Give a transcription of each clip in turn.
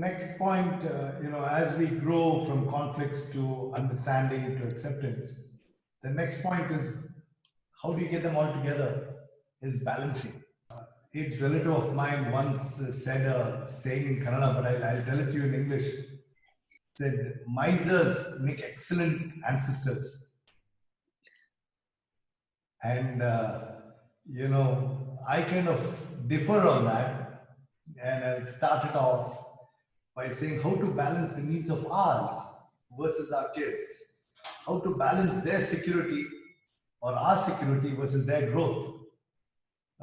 next point, as we grow from conflicts to understanding to acceptance, the next point is how do you get them all together? Is balancing. Each relative of mine once said a saying in Kannada, but I'll tell it to you in English. Said, misers make excellent ancestors. And, I kind of differ on that. And I'll start it off by saying how to balance the needs of ours versus our kids, how to balance their security or our security versus their growth.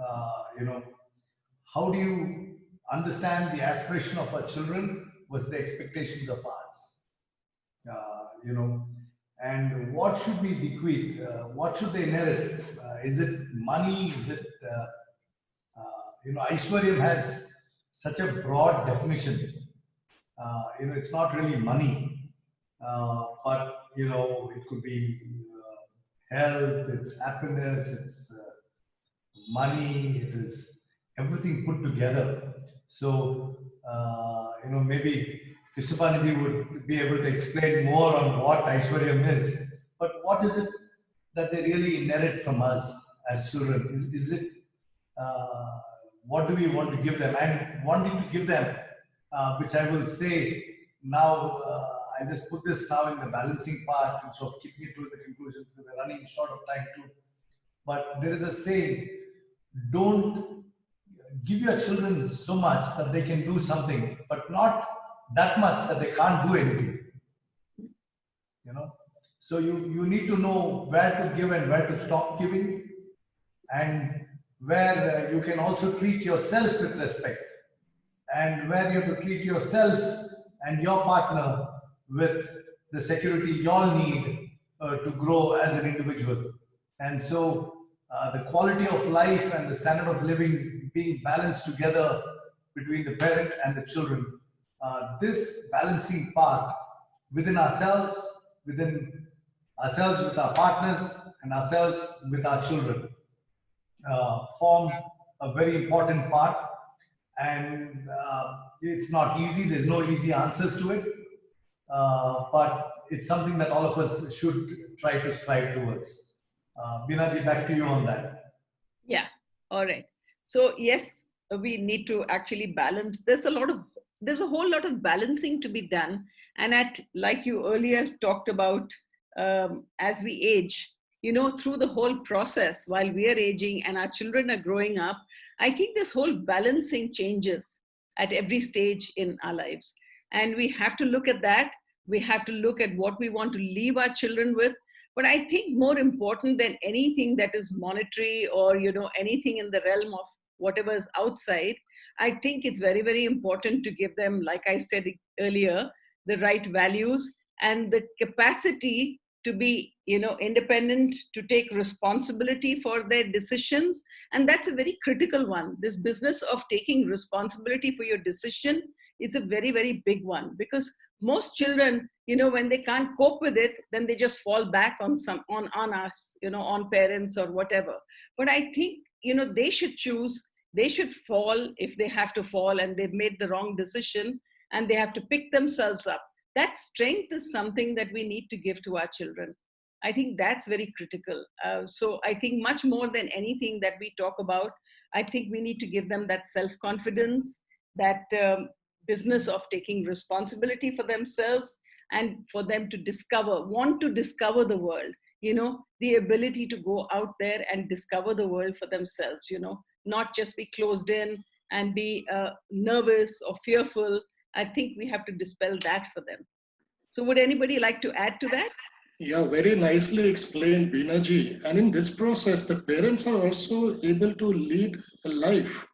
Uh, you know, how do you understand the aspiration of our children versus the expectations of ours? And what should we bequeath? What should they inherit? Is it money? Is it, Aishwaryam has such a broad definition. It's not really money, but it could be health, it's happiness, it's money, it is everything put together. So, maybe Krishnapani would be able to explain more on what Aishwaryam is. But what is it that they really inherit from us as children? Is it what do we want to give them? And wanting to give them, which I will say now, I just put this now in the balancing part instead of keeping it to the conclusion because we're running short of time too. But there is a saying, don't give your children so much that they can do something, but not that much that they can't do anything. So you need to know where to give and where to stop giving, and where you can also treat yourself with respect, and where you have to treat yourself and your partner with the security you all need to grow as an individual. And so the quality of life and the standard of living being balanced together between the parent and the children. This balancing part within ourselves with our partners, and ourselves with our children form a very important part. And it's not easy, there's no easy answers to it, but it's something that all of us should try to strive towards. Binaji, back to you on that. Yeah, all right. So yes, we need to actually balance. There's a whole lot of balancing to be done. And like you earlier talked about, as we age, through the whole process while we are aging and our children are growing up, I think this whole balancing changes at every stage in our lives. And we have to look at that. We have to look at what we want to leave our children with. But I think more important than anything that is monetary or, anything in the realm of whatever is outside, I think it's very, very important to give them, like I said earlier, the right values and the capacity to be, independent, to take responsibility for their decisions. And that's a very critical one. This business of taking responsibility for your decision is a very, very big one, because most children, when they can't cope with it, then they just fall back on us, on parents or whatever. But I think, they should choose, they should fall if they have to fall and they've made the wrong decision and they have to pick themselves up. That strength is something that we need to give to our children. I think that's very critical. So I think much more than anything that we talk about, I think we need to give them that self-confidence, that business of taking responsibility for themselves, and for them to want to discover the world, the ability to go out there and discover the world for themselves, not just be closed in and be nervous or fearful. I think we have to dispel that for them. So would anybody like to add to that? Yeah, very nicely explained, Binaji. And in this process, the parents are also able to lead a life.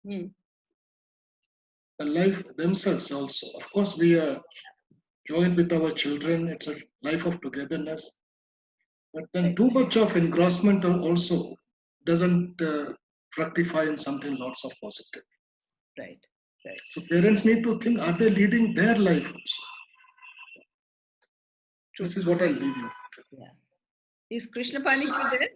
A life themselves also. Of course, we are joined with our children. It's a life of togetherness. But then too much of engrossment also doesn't fructify in something lots of positive. Right. So parents need to think, are they leading their life also? This is what I'll leave you with. Yeah. Is Krishnapani there?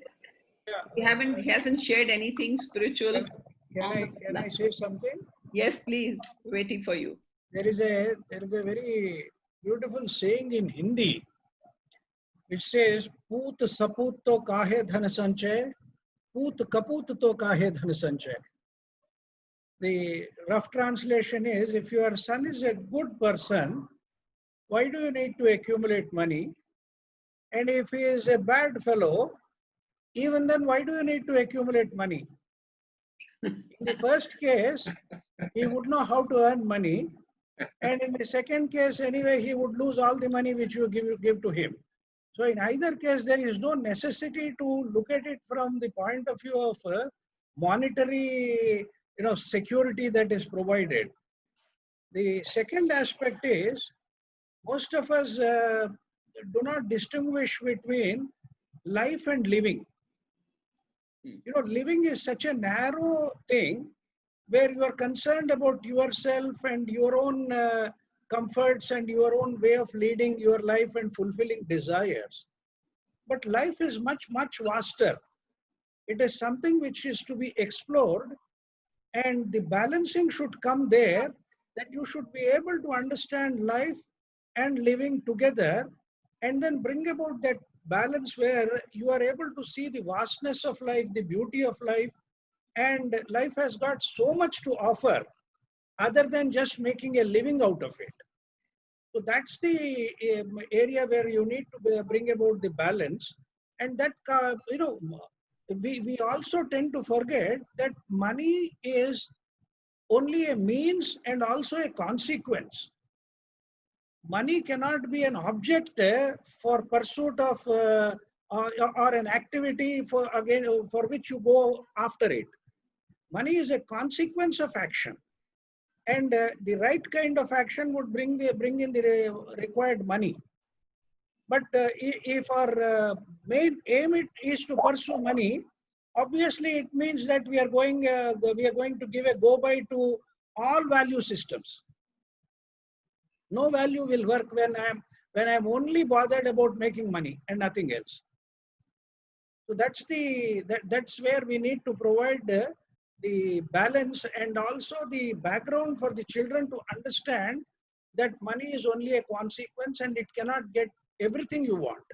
Yeah. He hasn't shared anything spiritual. Can I say something? Yes, please. Waiting for you. there is a very beautiful saying in Hindi which says, "Poot saput to kahe dhan sanchay, poot kaput to kahe dhan sanchay." The rough translation is, if your son is a good person, why do you need to accumulate money? And if he is a bad fellow, even then, why do you need to accumulate money? In the first case, he would know how to earn money. And in the second case, anyway, he would lose all the money which you give to him. So in either case, there is no necessity to look at it from the point of view of monetary, security that is provided. The second aspect is most of us do not distinguish between life and living. Living is such a narrow thing where you are concerned about yourself and your own comforts and your own way of leading your life and fulfilling desires. But life is much, much vaster. It is something which is to be explored, and the balancing should come there, that you should be able to understand life and living together, and then bring about that balance where you are able to see the vastness of life, the beauty of life, and life has got so much to offer other than just making a living out of it. So that's the area where you need to bring about the balance. And that, we also tend to forget that money is only a means and also a consequence. Money cannot be an object for pursuit of or an activity for which you go after it. Money is a consequence of action, and the right kind of action would bring in the required money. But if our main aim is to pursue money, obviously it means that we are going to give a go by to all value systems. No value will work when I'm only bothered about making money and nothing else. So that's where we need to provide the balance and also the background for the children to understand that money is only a consequence and it cannot get everything you want.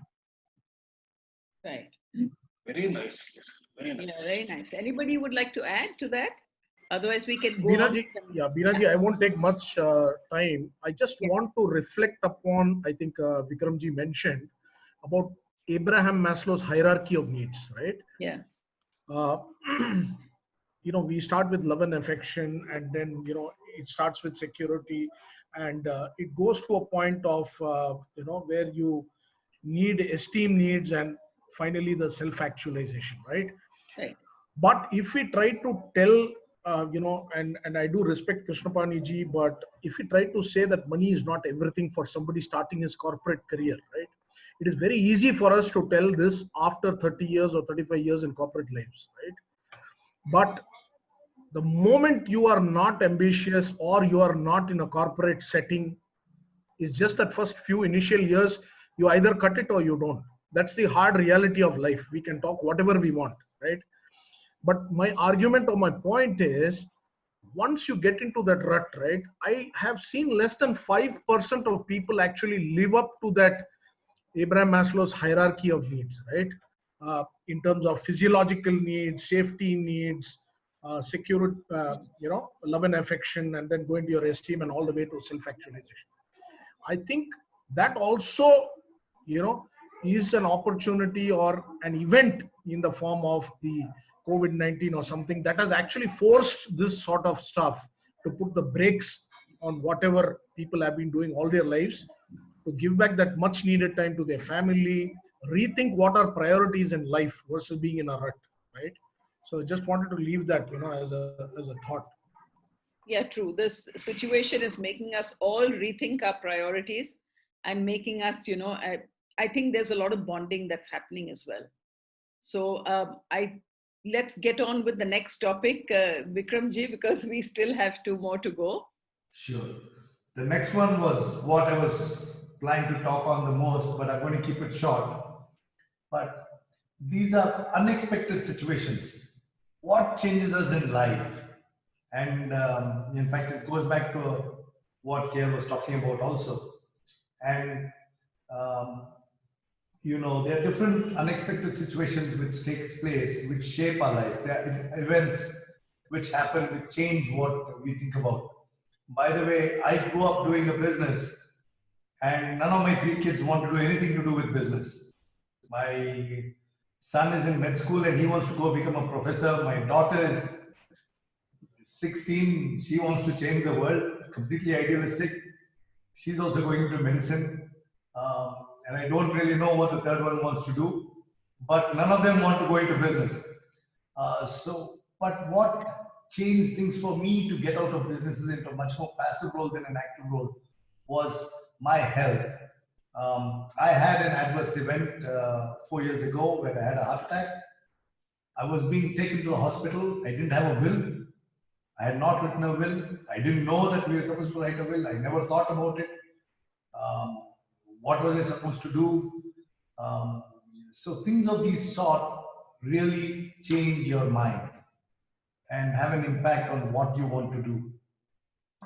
Right. Very nice. Yes, very nice. Yeah, very nice. Anybody would like to add to that? Otherwise, we can go on. Binaji, yeah, Binaji, I won't take much time. I just want to reflect upon, I think Vikramji mentioned about Abraham Maslow's hierarchy of needs, right? Yeah. Uh, we start with love and affection, and then, it starts with security, and it goes to a point of, where you need esteem needs, and finally the self-actualization, right? Right. But if we try to tell, and I do respect Krishnapani ji, but if we try to say that money is not everything for somebody starting his corporate career, right? It is very easy for us to tell this after 30 years or 35 years in corporate lives, right? But the moment you are not ambitious or you are not in a corporate setting, is just that first few initial years, you either cut it or you don't. That's the hard reality of life. We can talk whatever we want, right? But my argument or my point is, once you get into that rut, right, I have seen less than 5% of people actually live up to that Abraham Maslow's hierarchy of needs, right? In terms of physiological needs, safety needs, security, love and affection, and then going to your esteem and all the way to self-actualization. I think that also, is an opportunity or an event in the form of the COVID-19 or something that has actually forced this sort of stuff to put the brakes on whatever people have been doing all their lives, to give back that much needed time to their family, rethink what are priorities in life versus being in a rut, right? So I just wanted to leave that, as a thought. Yeah, true. This situation is making us all rethink our priorities and making us, I think there's a lot of bonding that's happening as well. So let's get on with the next topic, Vikramji, because we still have two more to go. Sure. The next one was what I was planning to talk on the most, but I'm going to keep it short. But these are unexpected situations. What changes us in life? And in fact, it goes back to what Gail was talking about also. And um, there are different unexpected situations which takes place, which shape our life. There are events which happen, which change what we think about. By the way, I grew up doing a business, and none of my 3 kids want to do anything to do with business. My son is in med school and he wants to go become a professor. My daughter is 16. She wants to change the world, completely idealistic. She's also going into medicine. And I don't really know what the third one wants to do, but none of them want to go into business. But what changed things for me to get out of businesses into a much more passive role than an active role was my health. I had an adverse event 4 years ago where I had a heart attack. I was being taken to the hospital. I didn't have a will. I had not written a will. I didn't know that we were supposed to write a will. I never thought about it. What was I supposed to do? So things of these sort really change your mind and have an impact on what you want to do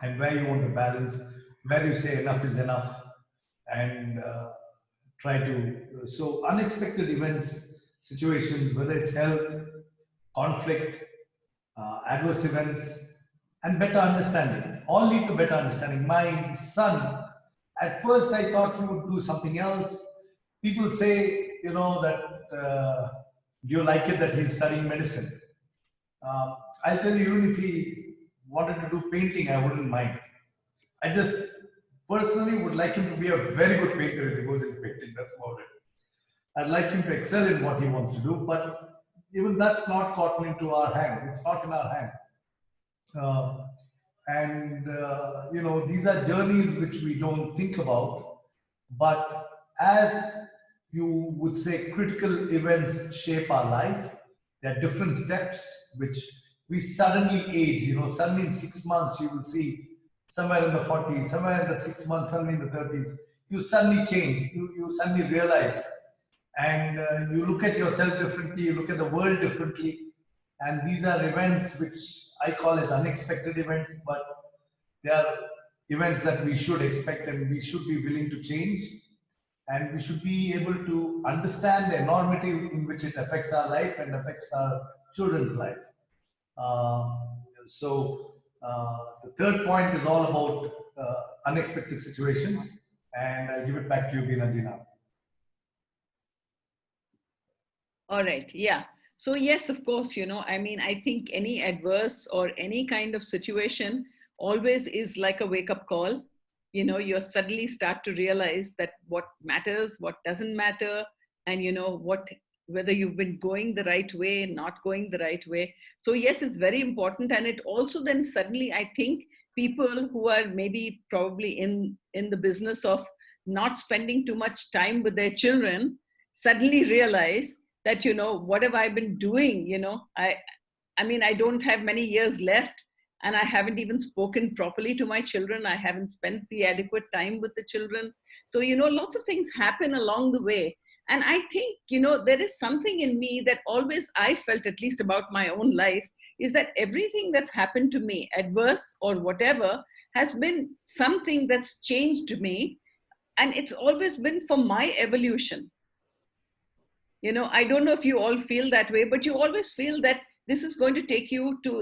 and where you want to balance, where you say enough is enough, and try to. So unexpected events, situations, whether it's health, conflict, adverse events, and better understanding, all lead to better understanding. My son, at first I thought he would do something else. People say, that do you like it that he's studying medicine? I'll tell you, even if he wanted to do painting, I wouldn't mind. I just personally would like him to be a very good painter if he goes into painting. That's about it. I'd like him to excel in what he wants to do, but even that's not gotten into our hand. It's not in our hand. These are journeys which we don't think about, but as you would say, critical events shape our life. There are different steps which we suddenly age. Suddenly in 6 months you will see somewhere in the 40s, somewhere in the 6 months, suddenly in the 30s, you suddenly change. You suddenly realize, and you look at yourself differently. You look at the world differently. And these are events which I call as unexpected events, but they are events that we should expect and we should be willing to change. And we should be able to understand the enormity in which it affects our life and affects our children's life. The third point is all about unexpected situations. And I'll give it back to you, Binaji, now. All right. Yeah. So yes, of course, I think any adverse or any kind of situation always is like a wake-up call. You suddenly start to realize that what matters, what doesn't matter, and whether you've been going the right way, not going the right way. So yes, it's very important. And it also then suddenly, I think, people who are maybe probably in the business of not spending too much time with their children suddenly realize that, what have I been doing? I don't have many years left, and I haven't even spoken properly to my children. I haven't spent the adequate time with the children. So, lots of things happen along the way. And I think, there is something in me that always I felt, at least about my own life, is that everything that's happened to me, adverse or whatever, has been something that's changed me. And it's always been for my evolution. I don't know if you all feel that way, but you always feel that this is going to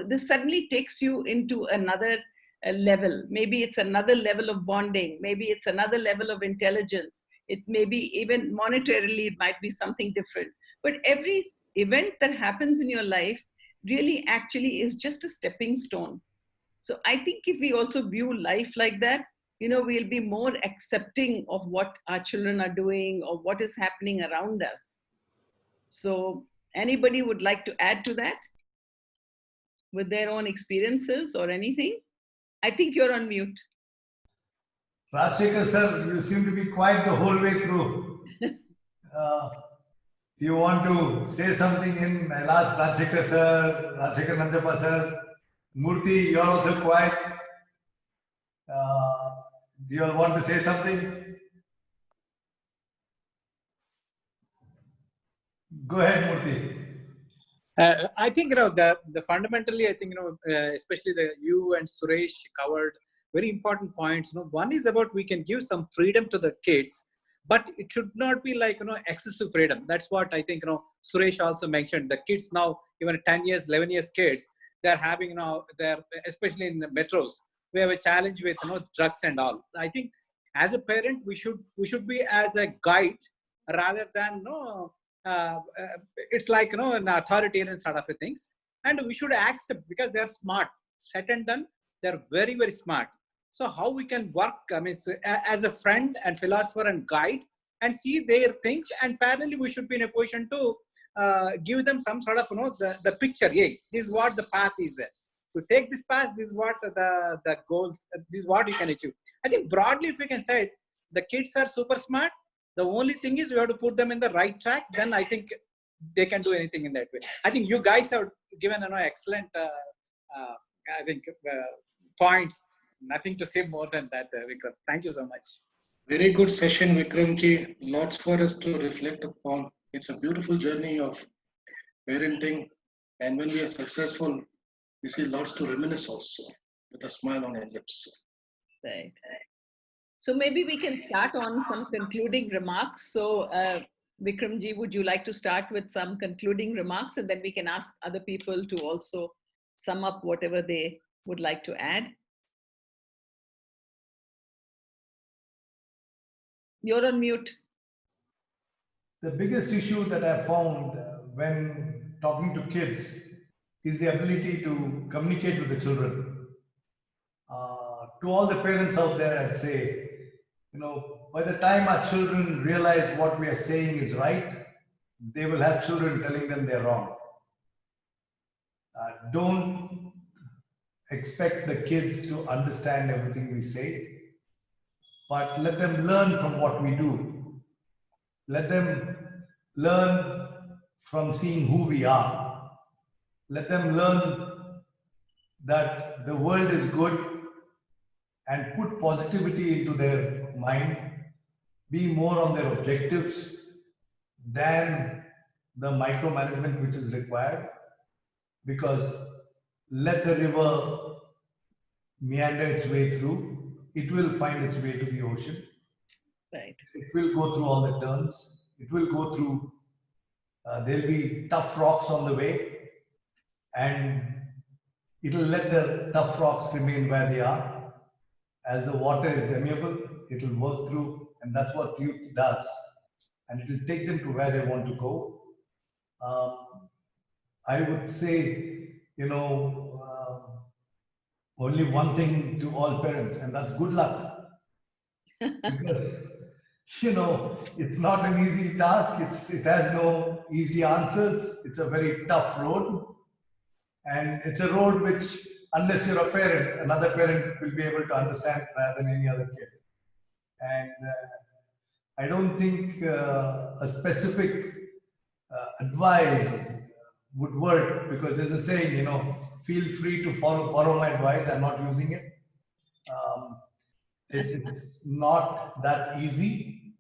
this suddenly takes you into another level. Maybe it's another level of bonding. Maybe it's another level of intelligence. It may be even monetarily, it might be something different. But every event that happens in your life really actually is just a stepping stone. So I think if we also view life like that, we'll be more accepting of what our children are doing or what is happening around us. So anybody would like to add to that with their own experiences or anything? I think you're on mute. Rajshekar sir, you seem to be quiet the whole way through. You want to say something in? I'll ask Rajshekar sir, Rajshekar Nanjappa sir. Murthy, you're also quiet. Do you all want to say something? Go ahead, Murthy. I think the fundamentally, I think especially you and Suresh covered very important points. One is about we can give some freedom to the kids, but it should not be like, excessive freedom. That's what I think, Suresh also mentioned. The kids now, even 10 years, 11 years kids, they're having, they're, especially in the metros, we have a challenge with, drugs and all. I think as a parent, we should be as a guide rather than, it's like, an authoritarian sort of a things. And we should accept, because they're smart, said and done, they're very, very smart. So how we can work, I mean, as a friend and philosopher and guide, and see their things, and parallelly we should be in a position to give them some sort of, the picture. Hey, this is what the path is there. To take this path, this is what the goals, this is what you can achieve. I think broadly, if we can say it, the kids are super smart. The only thing is we have to put them in the right track. Then I think they can do anything in that way. I think you guys have given excellent, I think, points. Nothing to say more than that, Vikram. Thank you so much. Very good session, Vikramji. Lots for us to reflect upon. It's a beautiful journey of parenting. And when we are successful, we see lots to reminisce also, with a smile on our lips. Right. So maybe we can start on some concluding remarks. So Vikramji, would you like to start with some concluding remarks, and then we can ask other people to also sum up whatever they would like to add? You're on mute. The biggest issue that I found when talking to kids is the ability to communicate with the children. To all the parents out there, I'd say, by the time our children realize what we are saying is right, they will have children telling them they're wrong. Don't expect the kids to understand everything we say, but let them learn from what we do. Let them learn from seeing who we are. Let them learn that the world is good, and put positivity into their mind, be more on their objectives than the micromanagement which is required. Because let the river meander its way through, it will find its way to the ocean. Right. It will go through all the turns. It will go through, there'll be tough rocks on the way, and it'll let the tough rocks remain where they are. As the water is amiable, it will work through, and that's what youth does. And it will take them to where they want to go. I would say, only one thing to all parents, and that's good luck. Because, it's not an easy task. It has no easy answers. It's a very tough road. And it's a road which, unless you're a parent, another parent will be able to understand rather than any other kid. And I don't think a specific advice would work, because there's a saying, feel free to borrow my advice. I'm not using it. It's not that easy,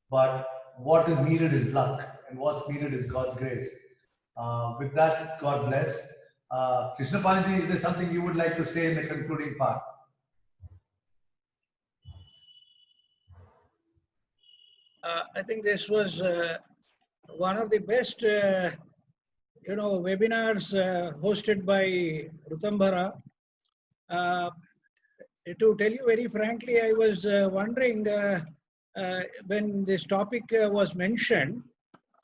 but what is needed is luck, and what's needed is God's grace. With that, God bless. Krishna Panji, is there something you would like to say in the concluding part? I think this was one of the best, webinars hosted by Rtambhara. To tell you very frankly, I was wondering when this topic was mentioned,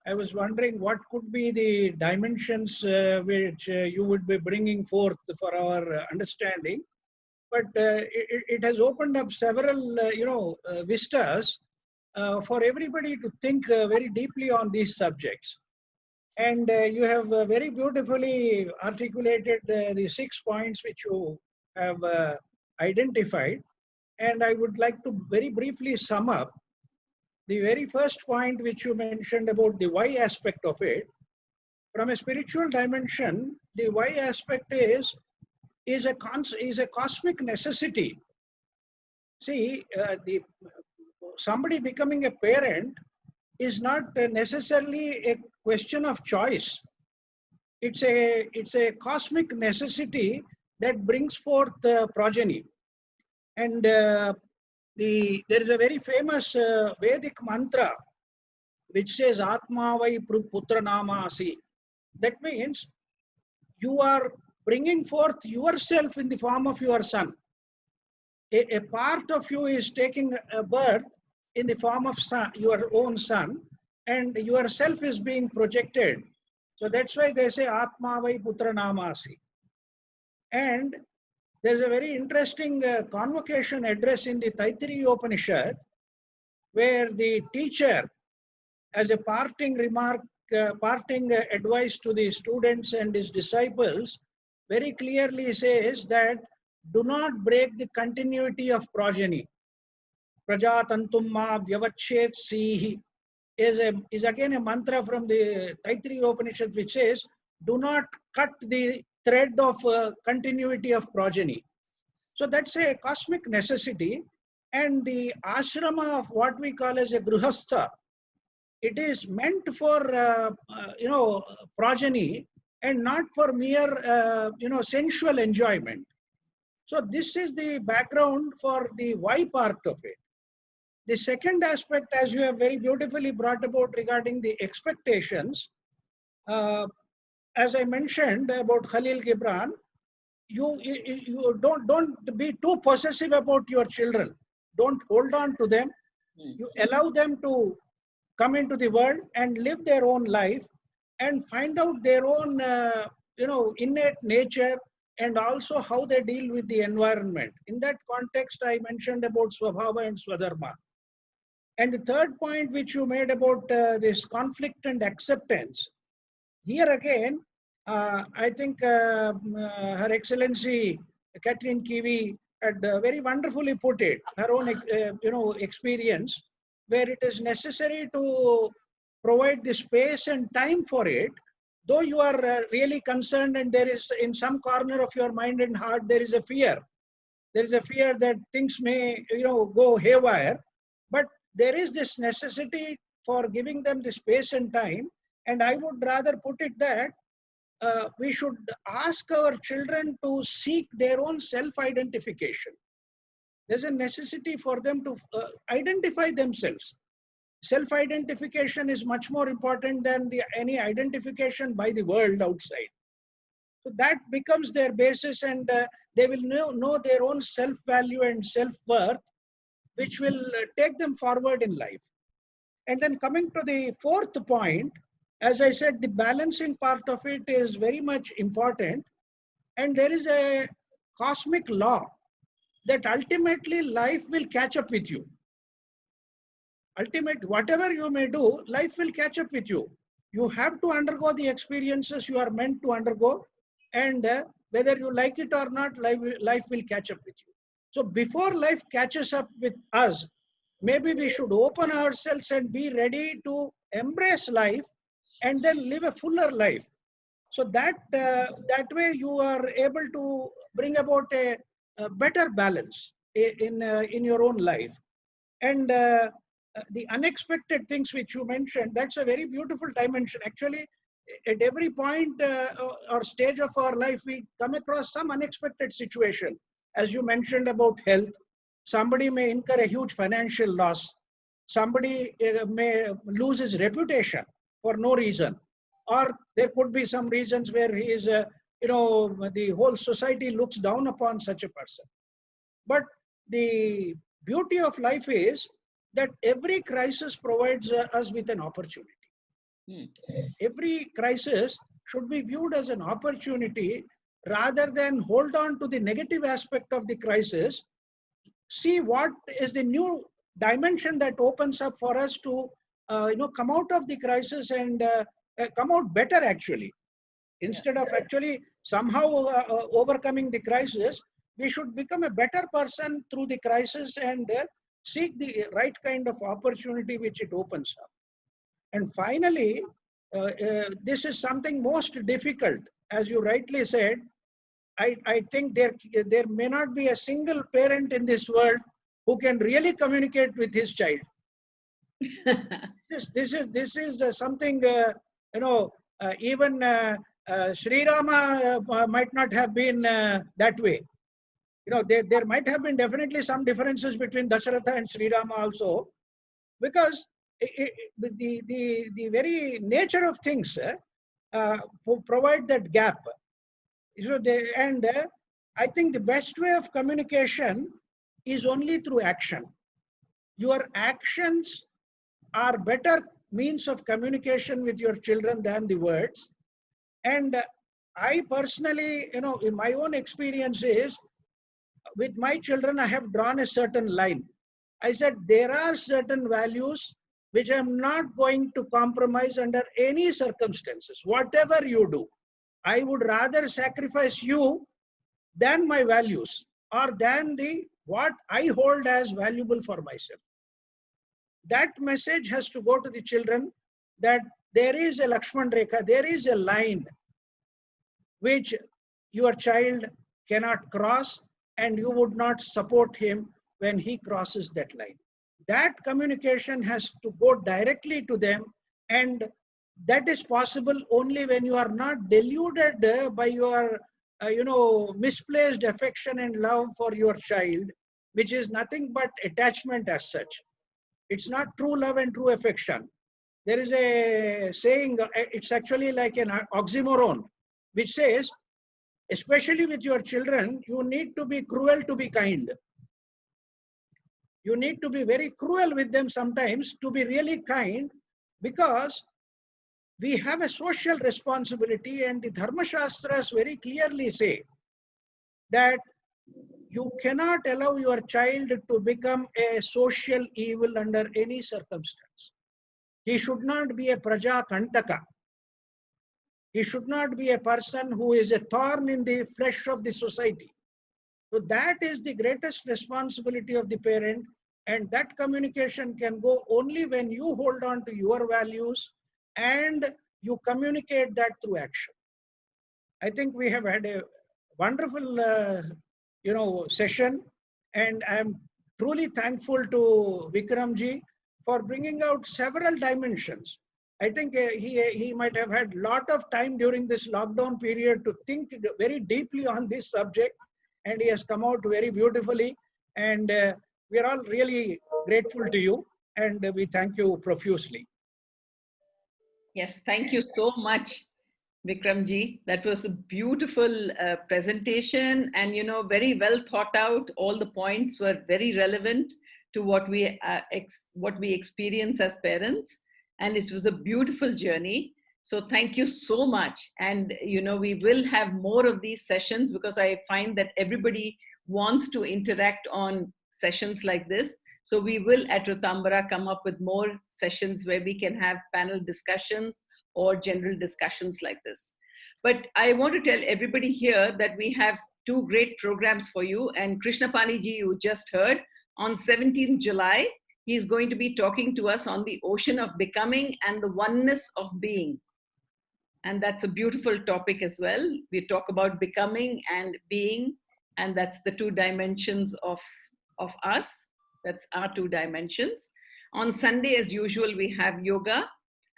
I was wondering what could be the dimensions which you would be bringing forth for our understanding. But it has opened up several, vistas for everybody to think very deeply on these subjects. And you have very beautifully articulated the 6 points which you have identified. And I would like to very briefly sum up. The very first point which you mentioned about the why aspect of it, from a spiritual dimension, the why aspect is a cosmic necessity. See, somebody becoming a parent is not necessarily a question of choice. It's a cosmic necessity that brings forth progeny. And there is a very famous Vedic mantra which says Atma vai putra namasi. That means you are bringing forth yourself in the form of your son. A part of you is taking a birth in the form of son, your own son, and yourself is being projected. So that's why they say Atma vai putra namasi. And there's a very interesting convocation address in the Taittiriya Upanishad where the teacher, as a parting remark, parting advice to the students and his disciples, very clearly says that do not break the continuity of progeny. Prajatantum ma vyavachet sihi is again a mantra from the Taittiriya Upanishad which says do not cut the thread of continuity of progeny. So that's a cosmic necessity, and the ashrama of what we call as a grihastha, it is meant for progeny and not for mere sensual enjoyment. So this is the background for the why part of it. The second aspect, as you have very beautifully brought about regarding the expectations, as I mentioned about Khalil Gibran, you don't be too possessive about your children. Don't hold on to them. You allow them to come into the world and live their own life and find out their own innate nature and also how they deal with the environment. In that context, I mentioned about Swabhava and Swadharma. And the third point which you made about this conflict and acceptance, here again, I think Her Excellency Catherine Kiwi had very wonderfully put it, her own experience, where it is necessary to provide the space and time for it, though you are really concerned and there is in some corner of your mind and heart, there is a fear. There is a fear that things may go haywire, but there is this necessity for giving them the space and time. And I would rather put it that we should ask our children to seek their own self-identification. There's a necessity for them to identify themselves. Self-identification is much more important than any identification by the world outside. So that becomes their basis, and they will know their own self-value and self-worth, which will take them forward in life. And then coming to the fourth point, as I said, the balancing part of it is very much important. And there is a cosmic law that ultimately life will catch up with you. Whatever you may do, life will catch up with you. You have to undergo the experiences you are meant to undergo, and whether you like it or not, life will catch up with you. So before life catches up with us, maybe we should open ourselves and be ready to embrace life and then live a fuller life. So that way you are able to bring about a better balance in your own life. And the unexpected things which you mentioned, that's a very beautiful dimension. Actually, at every point or stage of our life, we come across some unexpected situation. As you mentioned about health, somebody may incur a huge financial loss. Somebody may lose his reputation for no reason. Or there could be some reasons where he is, the whole society looks down upon such a person. But the beauty of life is that every crisis provides us with an opportunity. Every crisis should be viewed as an opportunity rather than hold on to the negative aspect of the crisis. See what is the new dimension that opens up for us to come out of the crisis and come out better actually. Instead of actually somehow overcoming the crisis, we should become a better person through the crisis and seek the right kind of opportunity which it opens up. And finally, this is something most difficult. As you rightly said, I think there may not be a single parent in this world who can really communicate with his child. This is something, even Sri Rama might not have been that way. there might have been definitely some differences between Dasharatha and Sri Rama also, because the very nature of things provide that gap. I think the best way of communication is only through action. Your actions are better means of communication with your children than the words. And I personally, in my own experience is, with my children, I have drawn a certain line. I said, there are certain values which I'm not going to compromise under any circumstances. Whatever you do, I would rather sacrifice you than my values, or than what I hold as valuable for myself. That message has to go to the children, that there is a Lakshman Rekha, there is a line which your child cannot cross, and you would not support him when he crosses that line. That communication has to go directly to them, and that is possible only when you are not deluded by your misplaced affection and love for your child, which is nothing but attachment as such. It's not true love and true affection. There is a saying, it's actually like an oxymoron, which says, especially with your children, you need to be cruel to be kind. You need to be very cruel with them sometimes to be really kind, because we have a social responsibility, and the Dharma Shastras very clearly say that you cannot allow your child to become a social evil under any circumstance. He should not be a Praja Kantaka. He should not be a person who is a thorn in the flesh of the society. So that is the greatest responsibility of the parent, and that communication can go only when you hold on to your values and you communicate that through action. I think we have had a wonderful session, and I am truly thankful to Vikramji for bringing out several dimensions. I think he might have had a lot of time during this lockdown period to think very deeply on this subject, and he has come out very beautifully, and we are all really grateful to you, and we thank you profusely. Yes, thank you so much, Vikramji. That was a beautiful presentation, and very well thought out. All the points were very relevant to what we experience as parents, and it was a beautiful journey. So thank you so much. And we will have more of these sessions, because I find that everybody wants to interact on sessions like this. So we will at Rtambhara come up with more sessions where we can have panel discussions or general discussions like this. But I want to tell everybody here that we have two great programs for you. And Krishna Paniji, you just heard, on 17th July, he is going to be talking to us on the ocean of becoming and the oneness of being. And that's a beautiful topic as well. We talk about becoming and being, and that's the two dimensions of us. That's our two dimensions. On Sunday, as usual, we have yoga.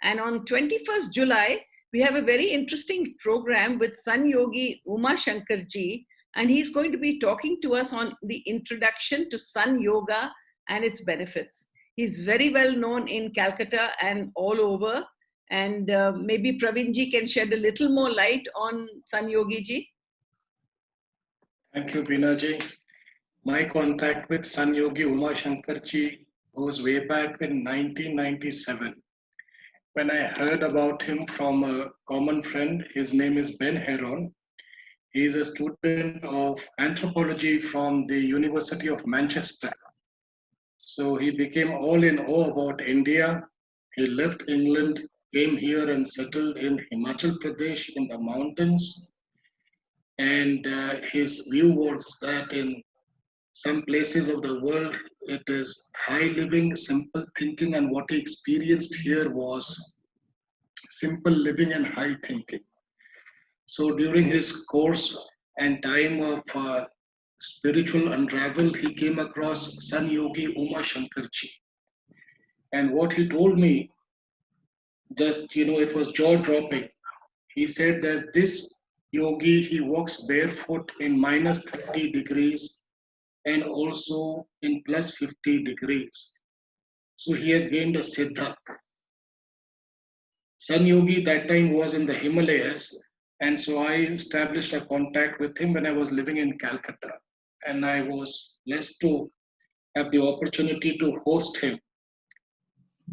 And on 21st July, we have a very interesting program with Sun Yogi Uma Shankarji, and he's going to be talking to us on the introduction to Sun Yoga and its benefits. He's very well known in Calcutta and all over. And maybe Pravinji can shed a little more light on Sun Yogi ji. Thank you, Binaji. My contact with Sun Yogi Uma Shankarji goes way back in 1997. When I heard about him from a common friend, his name is Ben Heron. He is a student of anthropology from the University of Manchester. So he became all in awe about India. He left England, came here and settled in Himachal Pradesh in the mountains. And his view was that in some places of the world, it is high living, simple thinking, and what he experienced here was simple living and high thinking. So during his course and time of spiritual unravel, he came across Sun Yogi Uma Shankarji. And what he told me, just, it was jaw dropping. He said that this yogi. He walks barefoot in minus 30 degrees and also in plus 50 degrees. So he has gained a siddha. Sun Yogi that time was in the Himalayas, and so I established a contact with him when I was living in Calcutta, and I was blessed to have the opportunity to host him.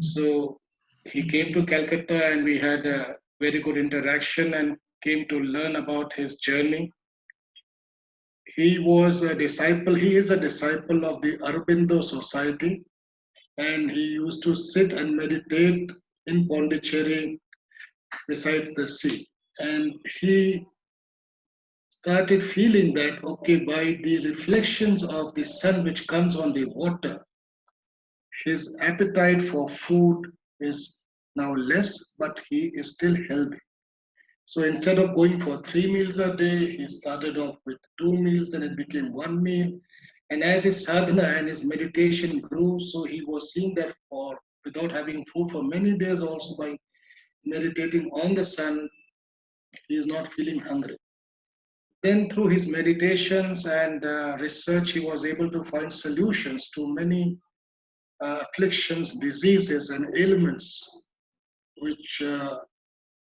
So he came to Calcutta, and we had a very good interaction and came to learn about his journey. He was a disciple, he is a disciple of the Aurobindo Society, and he used to sit and meditate in Pondicherry besides the sea. And he started feeling that, okay, by the reflections of the sun which comes on the water, his appetite for food is now less, but he is still healthy. So instead of going for 3 meals a day, he started off with 2 meals, and it became 1 meal. And as his sadhana and his meditation grew, so he was seeing that for without having food for many days, also by meditating on the sun, he is not feeling hungry. Then through his meditations and research, he was able to find solutions to many afflictions, diseases, and ailments, which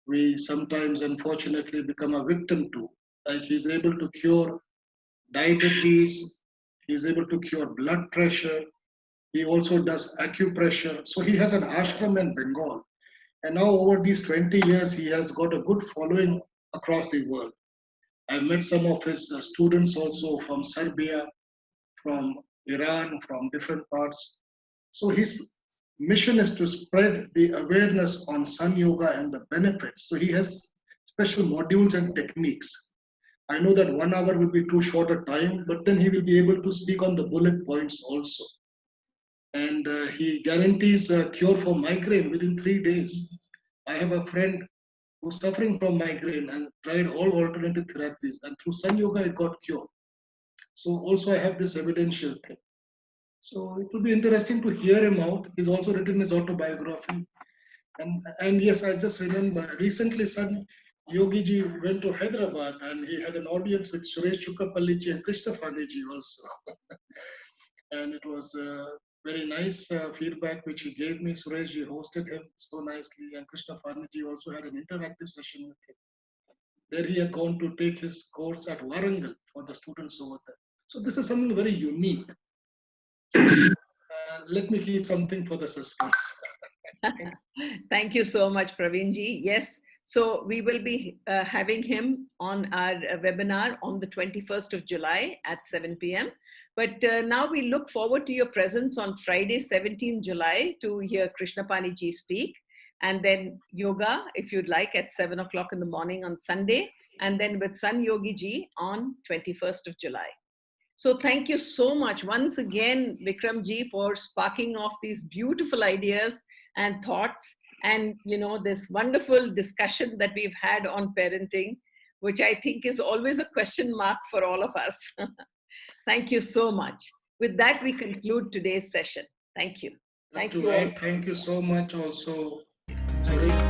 we sometimes unfortunately become a victim to. Like he's able to cure diabetes, he's able to cure blood pressure, he also does acupressure. So he has an ashram in Bengal. And now over these 20 years, he has got a good following across the world. I met some of his students also from Serbia, from Iran, from different parts. So his mission is to spread the awareness on Sun Yoga and the benefits. So he has special modules and techniques. I know that 1 hour will be too short a time, but then he will be able to speak on the bullet points also. And he guarantees a cure for migraine within 3 days. I have a friend who's suffering from migraine and tried all alternative therapies, and through Sun Yoga it got cured. So also I have this evidential thing. So it will be interesting to hear him out. He's also written his autobiography. And yes, I just remember recently Sun Yogi ji went to Hyderabad and he had an audience with Suresh Chukapalli ji and Krishna Fani also. And it was very nice feedback which he gave me. Suresh ji hosted him so nicely, and Krishna Fani ji also had an interactive session with him. There he had gone to take his course at Warangal for the students over there. So this is something very unique. Let me keep something for the suspense. Thank you so much, Praveenji. Yes, so we will be having him on our webinar on the 21st of July at 7 p.m. But now we look forward to your presence on Friday, 17 July to hear Krishnapani ji speak. And then yoga, if you'd like, at 7 o'clock in the morning on Sunday. And then with Sun Yogi ji on 21st of July. So thank you so much once again, Vikram ji, for sparking off these beautiful ideas and thoughts, and this wonderful discussion that we've had on parenting, which I think is always a question mark for all of us. Thank you so much. With that, we conclude today's session. Thank you. Thank you so much also, Suresh.